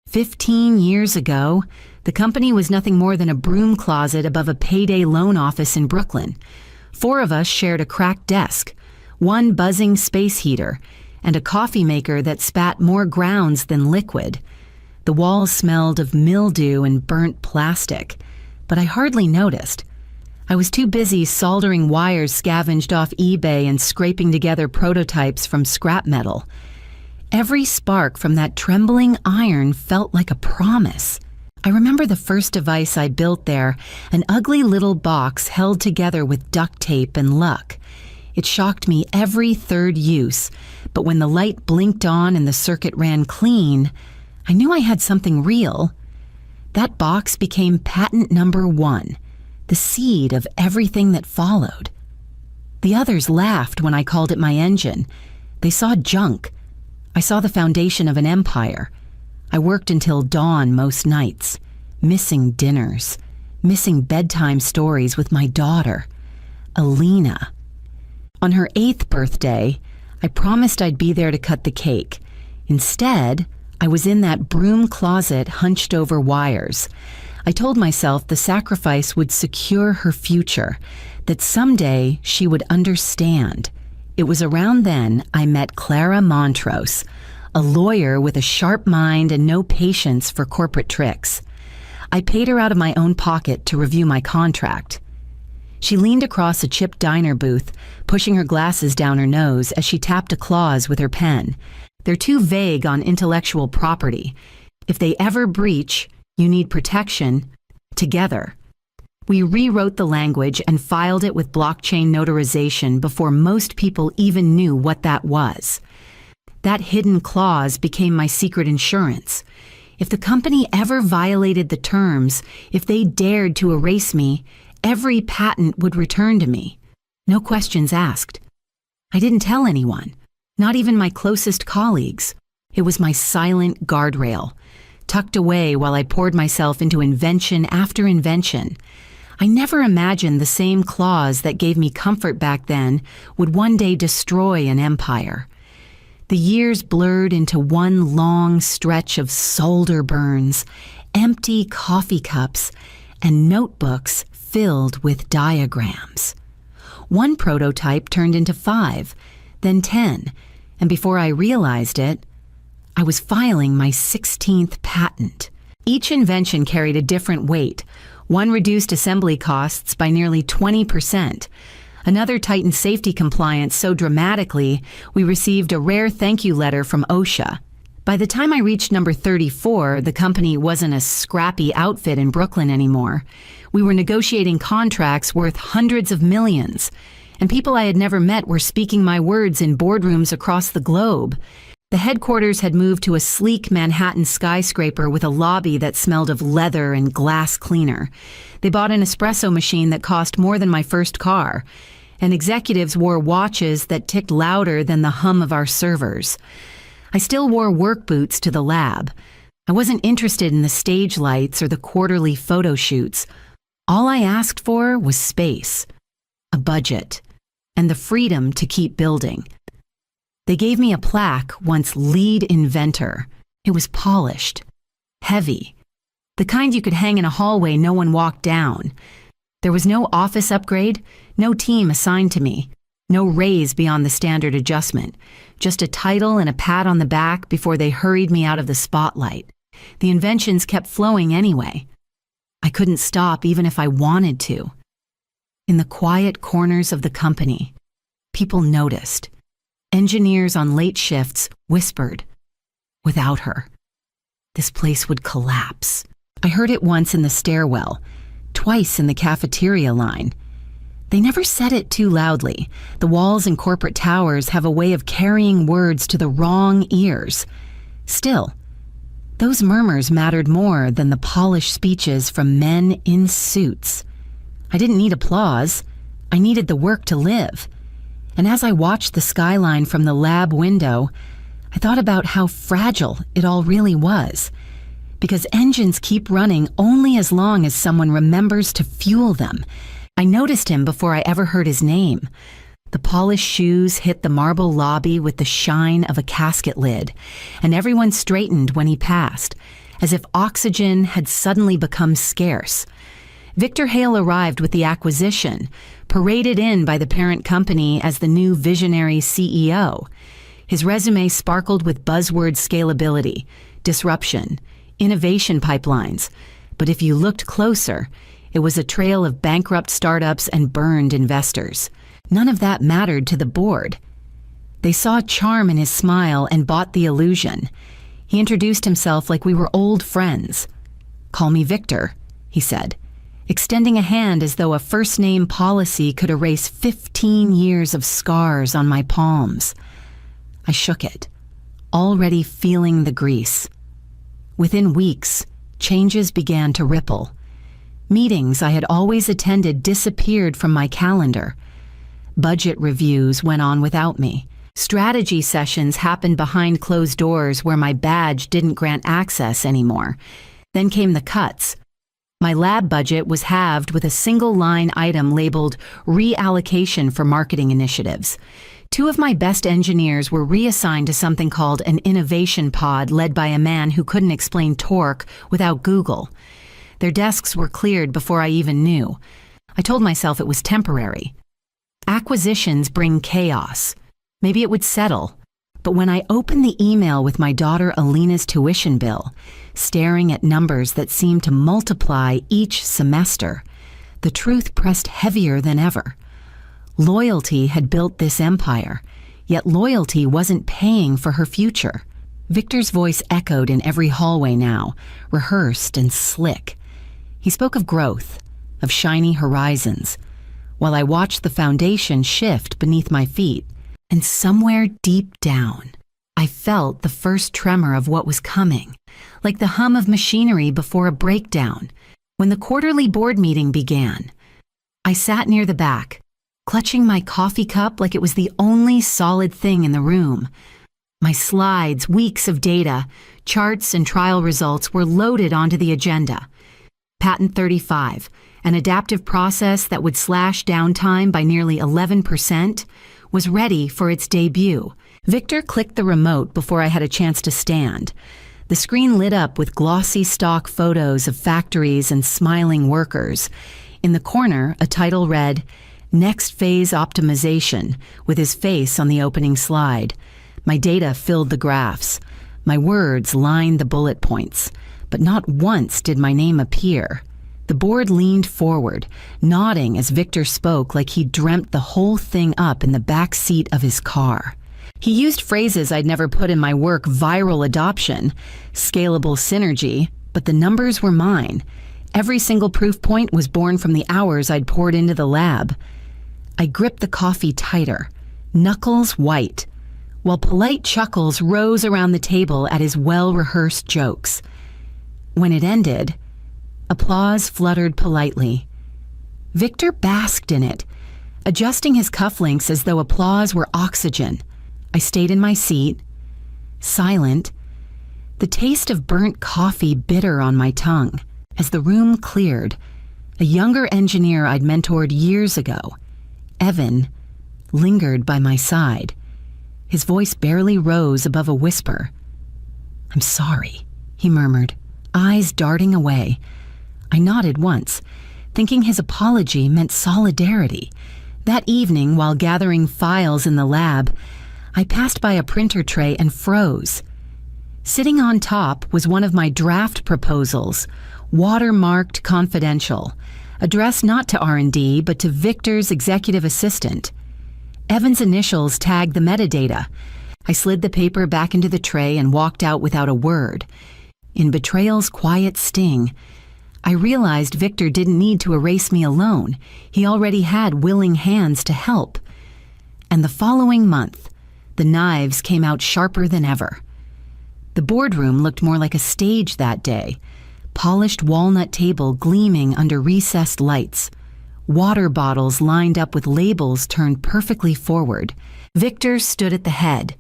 15 years ago, the company was nothing more than a broom closet above a payday loan office in Brooklyn. 4 of us shared a cracked desk, one buzzing space heater, and a coffee maker that spat more grounds than liquid. The walls smelled of mildew and burnt plastic, but I hardly noticed. I was too busy soldering wires scavenged off eBay and scraping together prototypes from scrap metal. Every spark from that trembling iron felt like a promise. I remember the first device I built there, an ugly little box held together with duct tape and luck. It shocked me every third use, but when the light blinked on and the circuit ran clean, I knew I had something real. That box became patent number 1, the seed of everything that followed. The others laughed when I called it my engine. They saw junk. I saw the foundation of an empire. I worked until dawn most nights, missing dinners, missing bedtime stories with my daughter, Alina. On her 8th birthday, I promised I'd be there to cut the cake. Instead, I was in that broom closet hunched over wires. I told myself the sacrifice would secure her future, that someday she would understand. It was around then I met Clara Montrose, a lawyer with a sharp mind and no patience for corporate tricks. I paid her out of my own pocket to review my contract. She leaned across a Chip diner booth, pushing her glasses down her nose as she tapped a clause with her pen. They're too vague on intellectual property. If they ever breach, you need protection together. We rewrote the language and filed it with blockchain notarization before most people even knew what that was. That hidden clause became my secret insurance. If the company ever violated the terms, if they dared to erase me, every patent would return to me. No questions asked. I didn't tell anyone, not even my closest colleagues. It was my silent guardrail, tucked away while I poured myself into invention after invention. I never imagined the same clause that gave me comfort back then would one day destroy an empire. The years blurred into one long stretch of solder burns, empty coffee cups, and notebooks filled with diagrams. One prototype turned into 5, then 10, and before I realized it, I was filing my 16th patent. Each invention carried a different weight. One reduced assembly costs by nearly 20%. Another tightened safety compliance so dramatically, we received a rare thank you letter from OSHA. By the time I reached number 34, the company wasn't a scrappy outfit in Brooklyn anymore. We were negotiating contracts worth hundreds of millions, and people I had never met were speaking my words in boardrooms across the globe. The headquarters had moved to a sleek Manhattan skyscraper with a lobby that smelled of leather and glass cleaner. They bought an espresso machine that cost more than my first car, and executives wore watches that ticked louder than the hum of our servers. I still wore work boots to the lab. I wasn't interested in the stage lights or the quarterly photo shoots. All I asked for was space, a budget, and the freedom to keep building. They gave me a plaque, once lead inventor. It was polished, heavy, the kind you could hang in a hallway no one walked down. There was no office upgrade, no team assigned to me, no raise beyond the standard adjustment, just a title and a pat on the back before they hurried me out of the spotlight. The inventions kept flowing anyway. I couldn't stop even if I wanted to. In the quiet corners of the company, people noticed. Engineers on late shifts whispered, "Without her, this place would collapse." I heard it once in the stairwell, twice in the cafeteria line. They never said it too loudly. The walls in corporate towers have a way of carrying words to the wrong ears. Still, those murmurs mattered more than the polished speeches from men in suits. I didn't need applause. I needed the work to live. And as I watched the skyline from the lab window, I thought about how fragile it all really was. Because engines keep running only as long as someone remembers to fuel them. I noticed him before I ever heard his name. The polished shoes hit the marble lobby with the shine of a casket lid, and everyone straightened when he passed, as if oxygen had suddenly become scarce. Victor Hale arrived with the acquisition, paraded in by the parent company as the new visionary CEO. His resume sparkled with buzzword scalability, disruption, innovation pipelines. But if you looked closer, it was a trail of bankrupt startups and burned investors. None of that mattered to the board. They saw charm in his smile and bought the illusion. He introduced himself like we were old friends. "Call me Victor," he said, extending a hand as though a first-name policy could erase 15 years of scars on my palms. I shook it, already feeling the grease. Within weeks, changes began to ripple. Meetings I had always attended disappeared from my calendar. Budget reviews went on without me. Strategy sessions happened behind closed doors where my badge didn't grant access anymore. Then came the cuts. My lab budget was halved with a single-line item labeled reallocation for marketing initiatives. 2 of my best engineers were reassigned to something called an innovation pod led by a man who couldn't explain torque without Google. Their desks were cleared before I even knew. I told myself it was temporary. Acquisitions bring chaos. Maybe it would settle. But when I opened the email with my daughter Alina's tuition bill, staring at numbers that seemed to multiply each semester, the truth pressed heavier than ever. Loyalty had built this empire, yet loyalty wasn't paying for her future. Victor's voice echoed in every hallway now, rehearsed and slick. He spoke of growth, of shiny horizons, while I watched the foundation shift beneath my feet. And somewhere deep down, I felt the first tremor of what was coming, like the hum of machinery before a breakdown. When the quarterly board meeting began, I sat near the back, clutching my coffee cup like it was the only solid thing in the room. My slides, weeks of data, charts, and trial results were loaded onto the agenda. Patent 35, an adaptive process that would slash downtime by nearly 11%, was ready for its debut. Victor clicked the remote before I had a chance to stand. The screen lit up with glossy stock photos of factories and smiling workers. In the corner, a title read, "Next Phase Optimization," with his face on the opening slide. My data filled the graphs. My words lined the bullet points. But not once did my name appear. The board leaned forward, nodding as Victor spoke like he dreamt the whole thing up in the back seat of his car. He used phrases I'd never put in my work: viral adoption, scalable synergy, but the numbers were mine. Every single proof point was born from the hours I'd poured into the lab. I gripped the coffee tighter, knuckles white, while polite chuckles rose around the table at his well-rehearsed jokes. When it ended, applause fluttered politely. Victor basked in it, adjusting his cufflinks as though applause were oxygen. I stayed in my seat, silent, the taste of burnt coffee bitter on my tongue. As the room cleared, a younger engineer I'd mentored years ago, Evan, lingered by my side. His voice barely rose above a whisper. "I'm sorry," he murmured, eyes darting away. I nodded once, thinking his apology meant solidarity. That evening, while gathering files in the lab, I passed by a printer tray and froze. Sitting on top was one of my draft proposals, watermarked confidential, addressed not to R&D but to Victor's executive assistant. Evan's initials tagged the metadata. I slid the paper back into the tray and walked out without a word. In betrayal's quiet sting, I realized Victor didn't need to erase me alone. He already had willing hands to help. And the following month, the knives came out sharper than ever. The boardroom looked more like a stage that day, polished walnut table gleaming under recessed lights, water bottles lined up with labels turned perfectly forward. Victor stood at the head,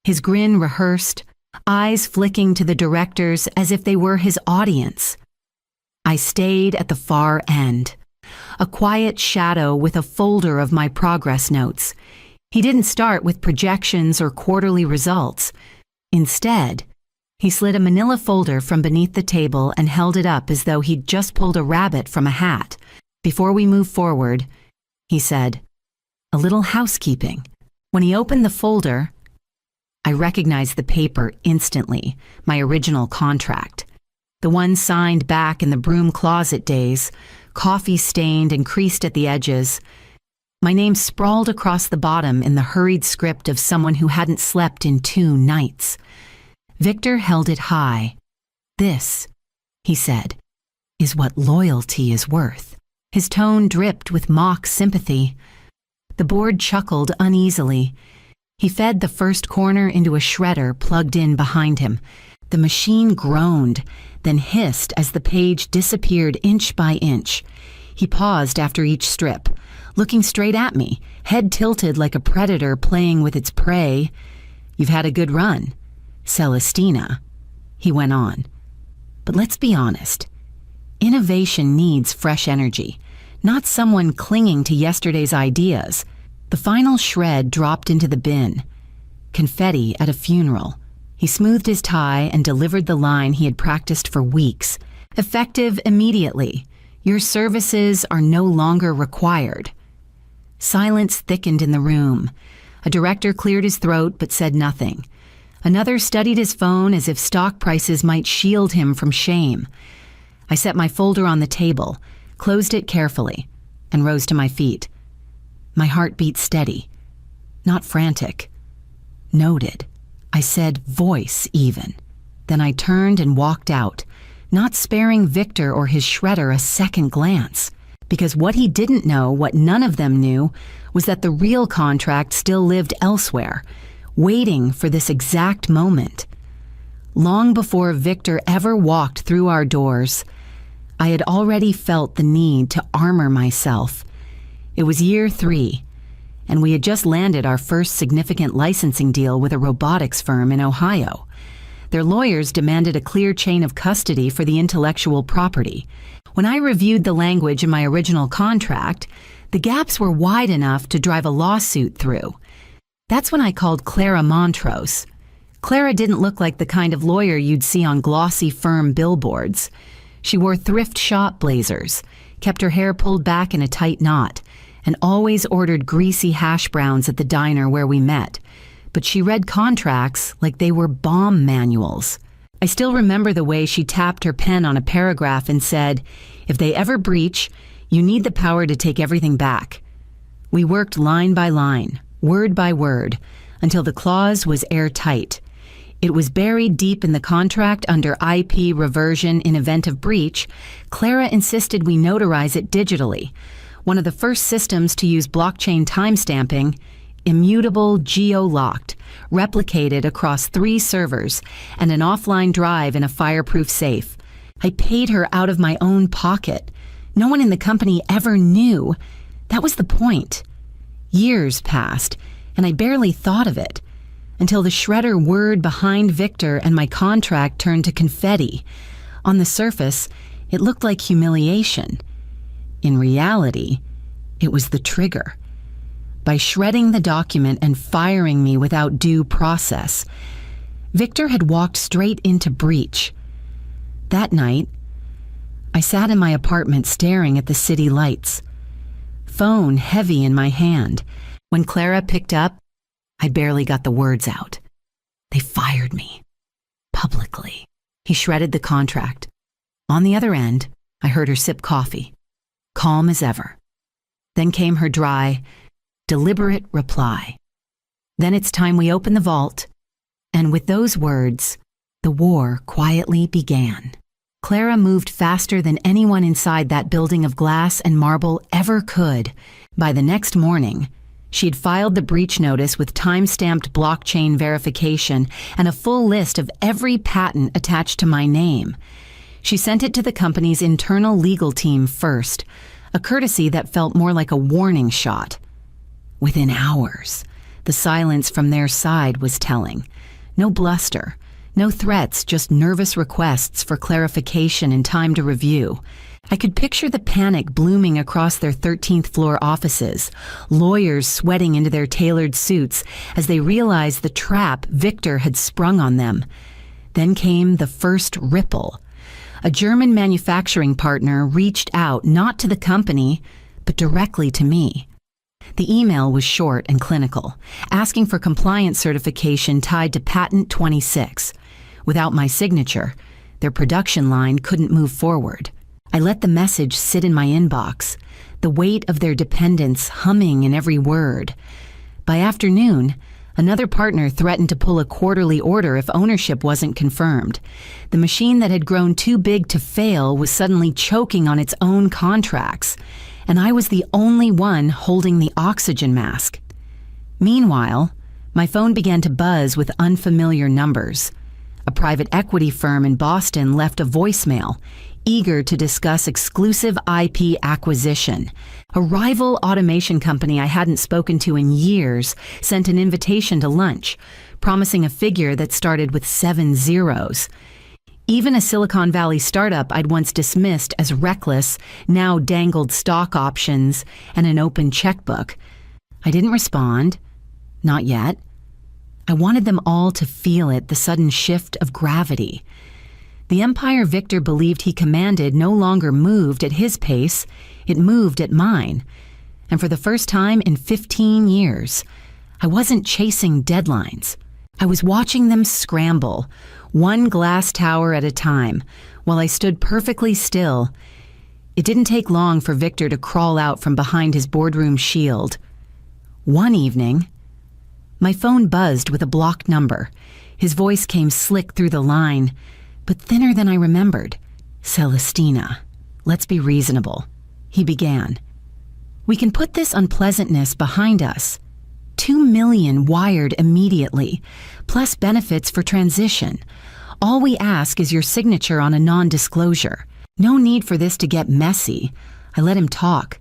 his grin rehearsed, eyes flicking to the directors as if they were his audience. I stayed at the far end, a quiet shadow with a folder of my progress notes. He didn't start with projections or quarterly results. Instead, He slid a manila folder from beneath the table and held it up as though he'd just pulled a rabbit from a hat. "Before we move forward," he said, "a little housekeeping." When he opened the folder, I recognized the paper instantly, my original contract. The one signed back in the broom closet days, coffee-stained and creased at the edges. My name sprawled across the bottom in the hurried script of someone who hadn't slept in 2 nights. Victor held it high. "This," he said, "is what loyalty is worth." His tone dripped with mock sympathy. The board chuckled uneasily. He fed the first corner into a shredder plugged in behind him. The machine groaned, then hissed as the page disappeared inch by inch. He paused after each strip, looking straight at me, head tilted like a predator playing with its prey. "You've had a good run, Celestina," he went on. "But let's be honest. Innovation needs fresh energy, not someone clinging to yesterday's ideas." The final shred dropped into the bin. Confetti at a funeral. He smoothed his tie and delivered the line he had practiced for weeks. Effective immediately. "Your services are no longer required." Silence thickened in the room. A director cleared his throat but said nothing. Another studied his phone as if stock prices might shield him from shame. I set my folder on the table, closed it carefully, and rose to my feet. My heart beat steady, not frantic. "Noted." I said, voice even. Then I turned and walked out, not sparing Victor or his shredder a second glance. Because what he didn't know, what none of them knew, was that the real contract still lived elsewhere, waiting for this exact moment. Long before Victor ever walked through our doors, I had already felt the need to armor myself. It was year 3, and we had just landed our first significant licensing deal with a robotics firm in Ohio. Their lawyers demanded a clear chain of custody for the intellectual property. When I reviewed the language in my original contract, the gaps were wide enough to drive a lawsuit through. That's when I called Clara Montrose. Clara didn't look like the kind of lawyer you'd see on glossy firm billboards. She wore thrift shop blazers, kept her hair pulled back in a tight knot, and always ordered greasy hash browns at the diner where we met. But she read contracts like they were bomb manuals. I still remember the way she tapped her pen on a paragraph and said, "If they ever breach, you need the power to take everything back." We worked line by line, word by word, until the clause was airtight. It was buried deep in the contract under IP reversion in event of breach. Clara insisted we notarize it digitally. One of the first systems to use blockchain timestamping, immutable geo-locked, replicated across 3 servers and an offline drive in a fireproof safe. I paid her out of my own pocket. No one in the company ever knew. That was the point. Years passed, and I barely thought of it, until the shredder word behind Victor and my contract turned to confetti. On the surface, it looked like humiliation. In reality, it was the trigger. By shredding the document and firing me without due process, Victor had walked straight into breach. That night, I sat in my apartment staring at the city lights, phone heavy in my hand. When Clara picked up, I barely got the words out. "They fired me. Publicly." He shredded the contract. On the other end, I heard her sip coffee, calm as ever. Then came her dry, deliberate reply. "Then it's time we open the vault." And with those words, the war quietly began. Clara moved faster than anyone inside that building of glass and marble ever could. By the next morning, she had filed the breach notice with time-stamped blockchain verification and a full list of every patent attached to my name. She sent it to the company's internal legal team first, a courtesy that felt more like a warning shot. Within hours, the silence from their side was telling. No bluster, no threats, just nervous requests for clarification and time to review. I could picture the panic blooming across their 13th floor offices, lawyers sweating into their tailored suits as they realized the trap Victor had sprung on them. Then came the first ripple. A German manufacturing partner reached out not to the company, but directly to me. The email was short and clinical, asking for compliance certification tied to Patent 26. Without my signature, their production line couldn't move forward. I let the message sit in my inbox, the weight of their dependence humming in every word. By afternoon, another partner threatened to pull a quarterly order if ownership wasn't confirmed. The machine that had grown too big to fail was suddenly choking on its own contracts, and I was the only one holding the oxygen mask. Meanwhile, my phone began to buzz with unfamiliar numbers. A private equity firm in Boston left a voicemail, eager to discuss exclusive IP acquisition. A rival automation company I hadn't spoken to in years sent an invitation to lunch, promising a figure that started with 7 zeros. Even a Silicon Valley startup I'd once dismissed as reckless now dangled stock options and an open checkbook. I didn't respond. Not yet. I wanted them all to feel it, the sudden shift of gravity. The empire Victor believed he commanded no longer moved at his pace, it moved at mine. And for the first time in 15 years, I wasn't chasing deadlines. I was watching them scramble, one glass tower at a time, while I stood perfectly still. It didn't take long for Victor to crawl out from behind his boardroom shield. One evening, my phone buzzed with a blocked number. His voice came slick through the line, but thinner than I remembered. "Celestina, let's be reasonable," he began. "We can put this unpleasantness behind us. 2 million wired immediately, plus benefits for transition. All we ask is your signature on a non-disclosure. No need for this to get messy." I let him talk,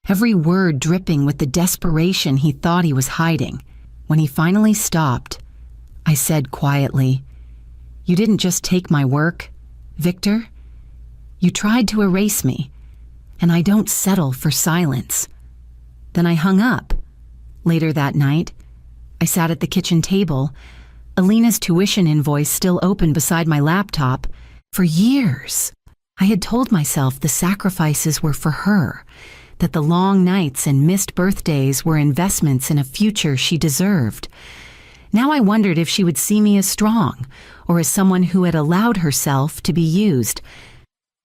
every word dripping with the desperation he thought he was hiding. When he finally stopped, I said quietly, "You didn't just take my work, Victor. You tried to erase me, and I don't settle for silence." Then I hung up. Later that night, I sat at the kitchen table, Alina's tuition invoice still open beside my laptop. For years, I had told myself the sacrifices were for her, that the long nights and missed birthdays were investments in a future she deserved. Now I wondered if she would see me as strong, or as someone who had allowed herself to be used.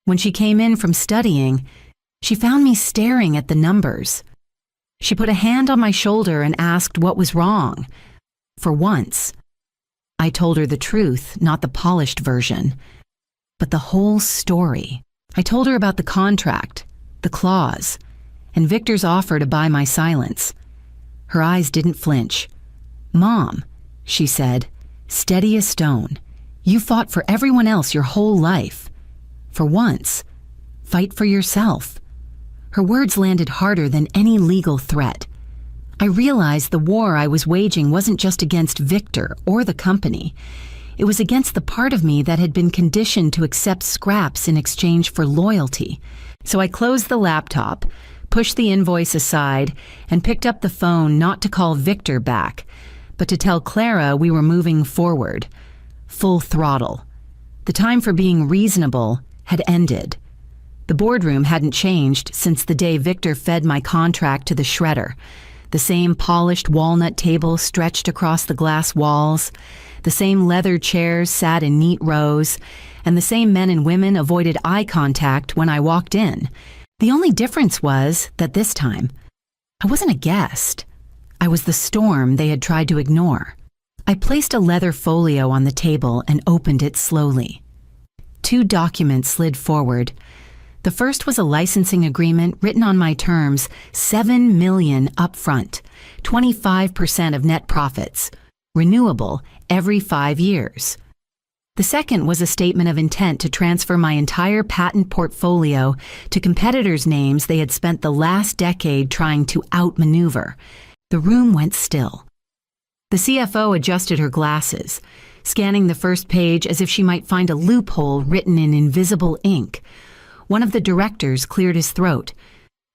When she came in from studying, she found me staring at the numbers. She put a hand on my shoulder and asked what was wrong. For once, I told her the truth, not the polished version, but the whole story. I told her about the contract, the clause, and Victor's offer to buy my silence. Her eyes didn't flinch. "Mom," she said, steady as stone, "you fought for everyone else your whole life. For once, fight for yourself." Her words landed harder than any legal threat. I realized the war I was waging wasn't just against Victor or the company. It was against the part of me that had been conditioned to accept scraps in exchange for loyalty. So I closed the laptop, pushed the invoice aside, and picked up the phone not to call Victor back, but to tell Clara we were moving forward, full throttle. The time for being reasonable had ended. The boardroom hadn't changed since the day Victor fed my contract to the shredder. The same polished walnut table stretched across the glass walls, the same leather chairs sat in neat rows, and the same men and women avoided eye contact when I walked in. The only difference was that this time, I wasn't a guest. I was the storm they had tried to ignore. I placed a leather folio on the table and opened it slowly. 2 documents slid forward. The first was a licensing agreement written on my terms, $7 million upfront, 25% of net profits, renewable every 5 years. The second was a statement of intent to transfer my entire patent portfolio to competitors' names they had spent the last decade trying to outmaneuver. The room went still. The CFO adjusted her glasses, scanning the first page as if she might find a loophole written in invisible ink. One of the directors cleared his throat,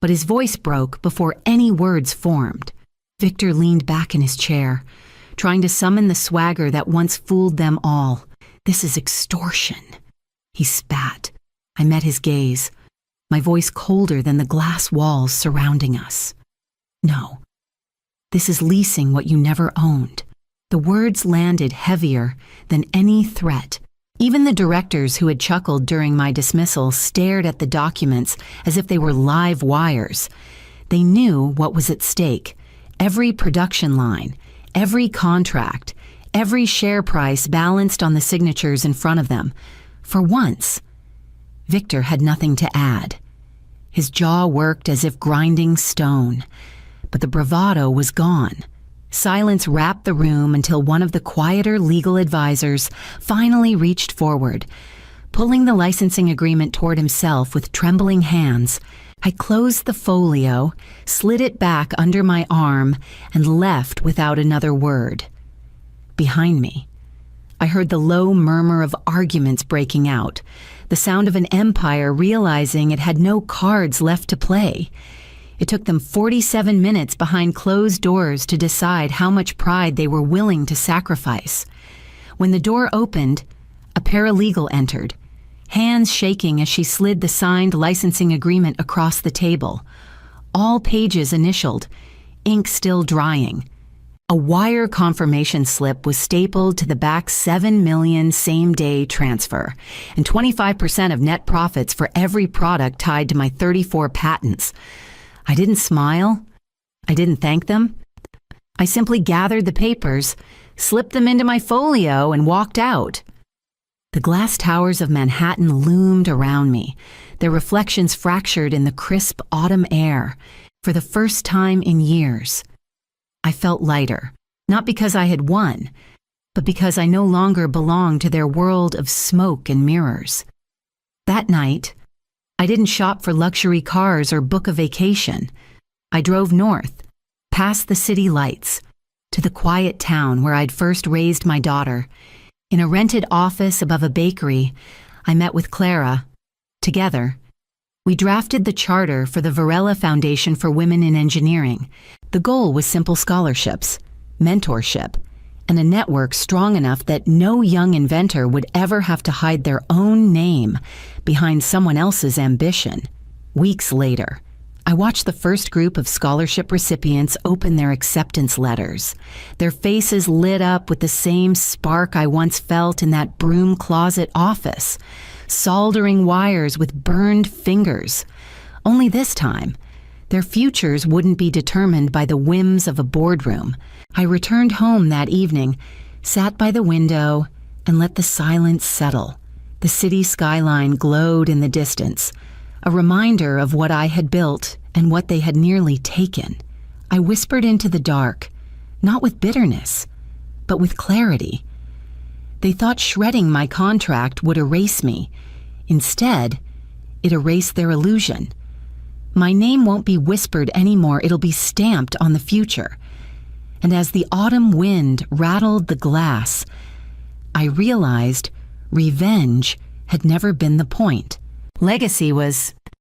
but his voice broke before any words formed. Victor leaned back in his chair, trying to summon the swagger that once fooled them all. This is extortion. He spat. I met his gaze, my voice colder than the glass walls surrounding us. No, this is leasing what you never owned. The words landed heavier than any threat. Even the directors who had chuckled during my dismissal stared at the documents as if they were live wires. They knew what was at stake. Every production line, every contract, every share price balanced on the signatures in front of them. For once, Victor had nothing to add. His jaw worked as if grinding stone, but the bravado was gone. Silence wrapped the room until one of the quieter legal advisors finally reached forward. Pulling the licensing agreement toward himself with trembling hands, I closed the folio, slid it back under my arm, and left without another word. Behind me, I heard the low murmur of arguments breaking out, the sound of an empire realizing it had no cards left to play. It took them 47 minutes behind closed doors to decide how much pride they were willing to sacrifice. When the door opened, a paralegal entered, hands shaking as she slid the signed licensing agreement across the table. All pages initialed, ink still drying. A wire confirmation slip was stapled to the back. $7 million same-day transfer, and 25% of net profits for every product tied to my 34 patents. I didn't smile. I didn't thank them. I simply gathered the papers, slipped them into my folio, and walked out. The glass towers of Manhattan loomed around me, their reflections fractured in the crisp autumn air. For the first time in years, I felt lighter, not because I had won, but because I no longer belonged to their world of smoke and mirrors. That night, I didn't shop for luxury cars or book a vacation. I drove north, past the city lights, to the quiet town where I'd first raised my daughter. In a rented office above a bakery, I met with Clara. Together, we drafted the charter for the Varela Foundation for Women in Engineering. The goal was simple scholarships, mentorship, and a network strong enough that no young inventor would ever have to hide their own name behind someone else's ambition. Weeks later, I watched the first group of scholarship recipients open their acceptance letters. Their faces lit up with the same spark I once felt in that broom closet office, soldering wires with burned fingers. Only this time, their futures wouldn't be determined by the whims of a boardroom. I returned home that evening, sat by the window, and let the silence settle. The city skyline glowed in the distance, a reminder of what I had built and what they had nearly taken. I whispered into the dark, not with bitterness, but with clarity. They thought shredding my contract would erase me. Instead, it erased their illusion. My name won't be whispered anymore, it'll be stamped on the future. And as the autumn wind rattled the glass, I realized revenge had never been the point. Legacy was